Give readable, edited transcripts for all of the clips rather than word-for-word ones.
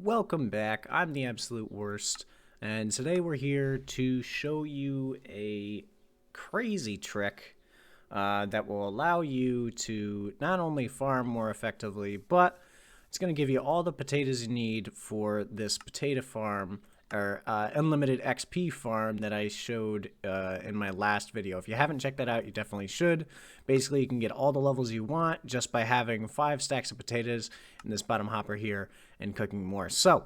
Welcome back. I'm the absolute worst, and today we're here to show you a crazy trick that will allow you to not only farm more effectively, but it's going to give you all the potatoes you need for this potato farm or unlimited XP farm that I showed in my last video. If you haven't checked that out, you definitely should. Basically, you can get all the levels you want just by having 5 stacks of potatoes in this bottom hopper here and cooking more. So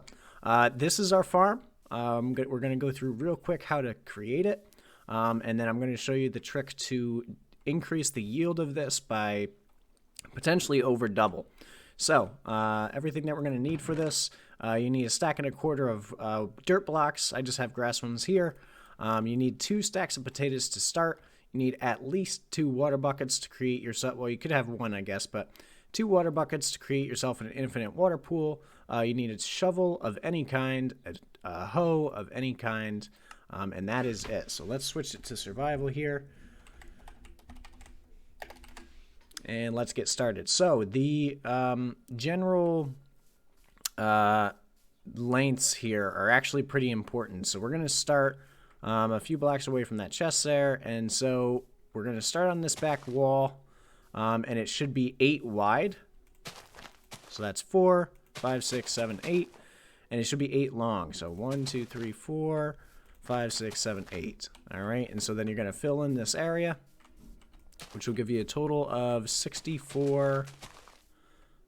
this is our farm. We're going to go through real quick how to create it, and then I'm going to show you the trick to increase the yield of this by potentially over double. So everything that we're going to need for this, you need 1.25 stacks of dirt blocks. I just have grass ones here. You need 2 stacks of potatoes to start. You need at least 2 water buckets to create yourself. Well, you could have 1, I guess, but 2 water buckets to create yourself an infinite water pool. You need a shovel of any kind, a hoe of any kind, and that is it. So let's switch it to survival here. And let's get started. So the general lengths here are actually pretty important. So we're going to start a few blocks away from that chest there. And so we're going to start on this back wall. And it should be 8 wide. So that's 4, 5, 6, 7, 8. And it should be 8 long. So 1, 2, 3, 4, 5, 6, 7, 8. All right. And so then you're going to fill in this area, which will give you a total of 64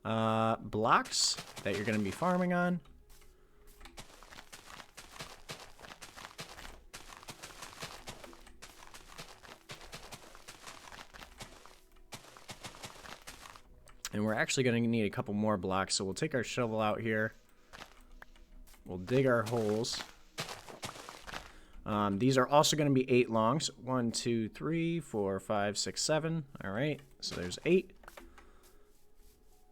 blocks that you're going to be farming on. And we're actually going to need a couple more blocks, so we'll take our shovel out here. We'll dig our holes. These are also going to be 8 long. So 1, 2, 3, 4, 5, 6, 7. All right, so there's 8.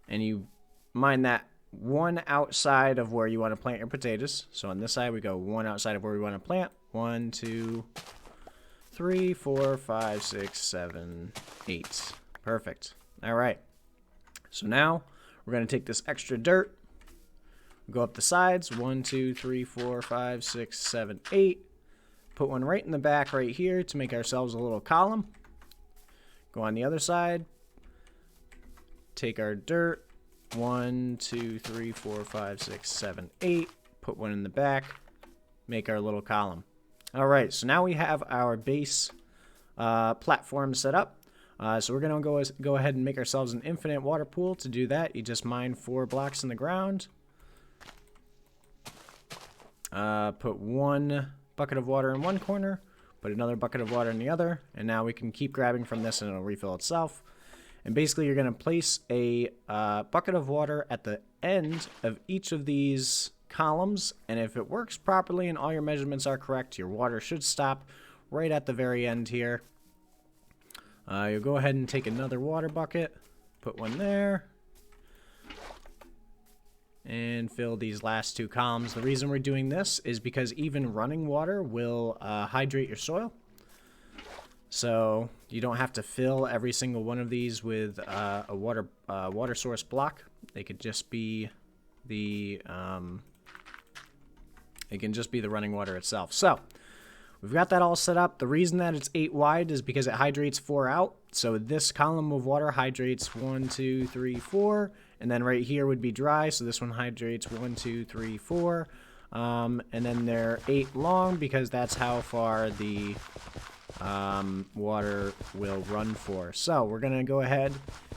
And you mine that 1 outside of where you want to plant your potatoes. So on this side, we go 1 outside of where we want to plant. 1, 2, 3, 4, 5, 6, 7, 8. Perfect. All right. So now we're going to take this extra dirt, go up the sides. 1, 2, 3, 4, 5, 6, 7, 8. Put one right in the back right here to make ourselves a little column. Go on the other side. Take our dirt. 1, 2, 3, 4, 5, 6, 7, 8. Put one in the back. Make our little column. All right, so now we have our base platform set up. So we're going to go ahead and make ourselves an infinite water pool. To do that, you just mine 4 blocks in the ground. Put 1 bucket of water in one corner, put another bucket of water in the other, and now we can keep grabbing from this and it'll refill itself. And basically you're going to place a bucket of water at the end of each of these columns, and if it works properly and all your measurements are correct, your water should stop right at the very end here. You'll go ahead and take another water bucket, put one there, and fill these last 2 columns. The reason we're doing this is because even running water will hydrate your soil. So you don't have to fill every single one of these with a water source block. They could just be the running water itself. So we've got that all set up. The reason that it's 8 wide is because it hydrates 4 out. So this column of water hydrates 1, 2, 3, 4. And then right here would be dry. So this one hydrates 1, 2, 3, 4. And then they're 8 long because that's how far the water will run for. So we're going to go ahead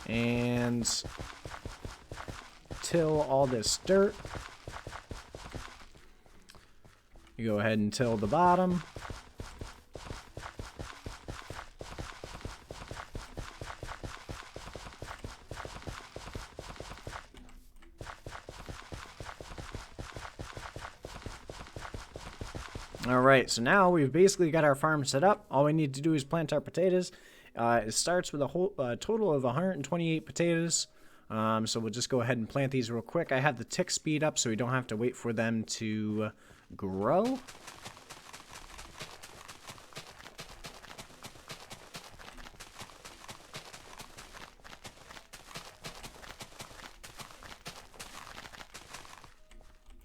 and till all this dirt. You go ahead and till the bottom. Alright, so now we've basically got our farm set up. All we need to do is plant our potatoes. It starts with a total of 128 potatoes. So we'll just go ahead and plant these real quick. I have the tick speed up so we don't have to wait for them to grow.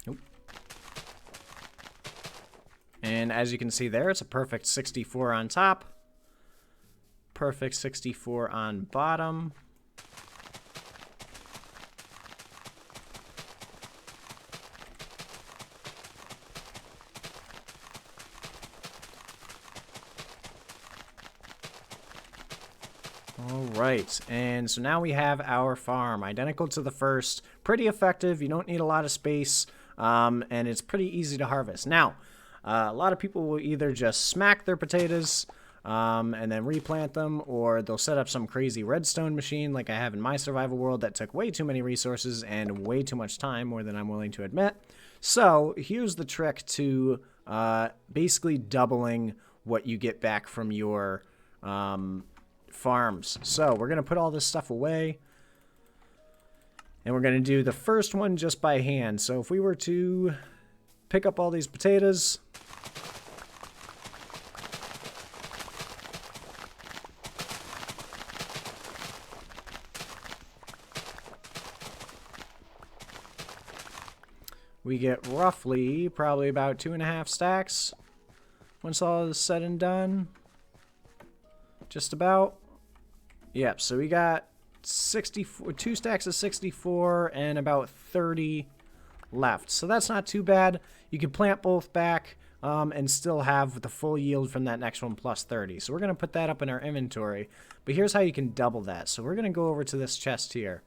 Nope. And as you can see there, it's a perfect 64 on top. Perfect 64 on bottom. Alright, and so now we have our farm, identical to the first, pretty effective, you don't need a lot of space, and it's pretty easy to harvest. Now, a lot of people will either just smack their potatoes and then replant them, or they'll set up some crazy redstone machine like I have in my survival world that took way too many resources and way too much time, more than I'm willing to admit. So, here's the trick to basically doubling what you get back from your farms. So we're going to put all this stuff away, and we're going to do the first one just by hand. So if we were to pick up all these potatoes, we get roughly probably about 2.5 stacks once all is said and done. Just about. Yep, so we got 64, 2 stacks of 64 and about 30 left. So that's not too bad. You can plant both back and still have the full yield from that next one plus 30. So we're going to put that up in our inventory. But here's how you can double that. So we're going to go over to this chest here.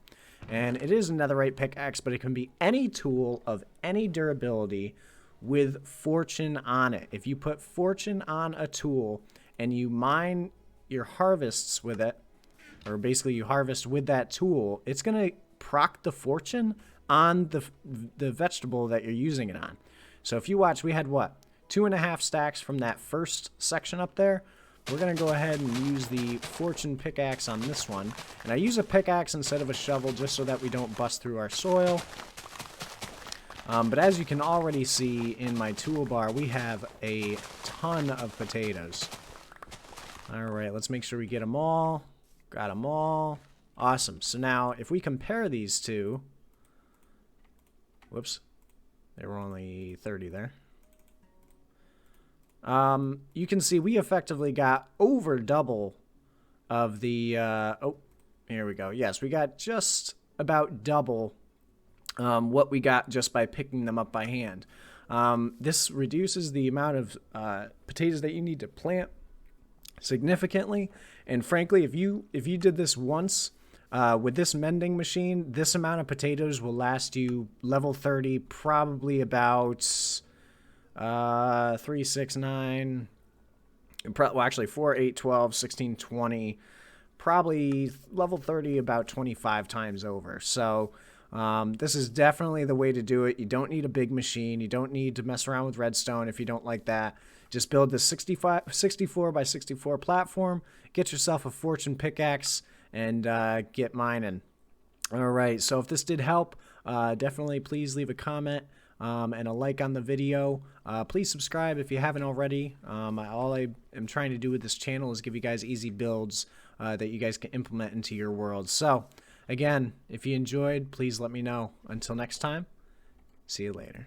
And it is a netherite pickaxe, but it can be any tool of any durability with fortune on it. If you put fortune on a tool and you mine your harvests with it, or basically you harvest with that tool, it's going to proc the fortune on the vegetable that you're using it on. So if you watch, we had what? 2.5 stacks from that first section up there. We're going to go ahead and use the fortune pickaxe on this one. And I use a pickaxe instead of a shovel just so that we don't bust through our soil. But as you can already see in my toolbar, we have a ton of potatoes. Alright, let's make sure we get them all. Got them all. Awesome. So now, if we compare these two... Whoops. There were only 30 there. You can see we effectively got over double of the... oh, here we go. Yes, we got just about double what we got just by picking them up by hand. This reduces the amount of potatoes that you need to plant significantly, and frankly, if you did this once with this mending machine, this amount of potatoes will last you level 30 probably about 3, 6, 9, well actually 4, 8, 12, 16, 20, probably level 30 about 25 times over. So this is definitely the way to do it. You don't need a big machine. You don't need to mess around with redstone if you don't like that. Just build this 64 by 64 platform, get yourself a fortune pickaxe, and get mining. Alright, so if this did help, definitely please leave a comment and a like on the video. Please subscribe if you haven't already. All I am trying to do with this channel is give you guys easy builds that you guys can implement into your world. So, again, if you enjoyed, please let me know. Until next time, see you later.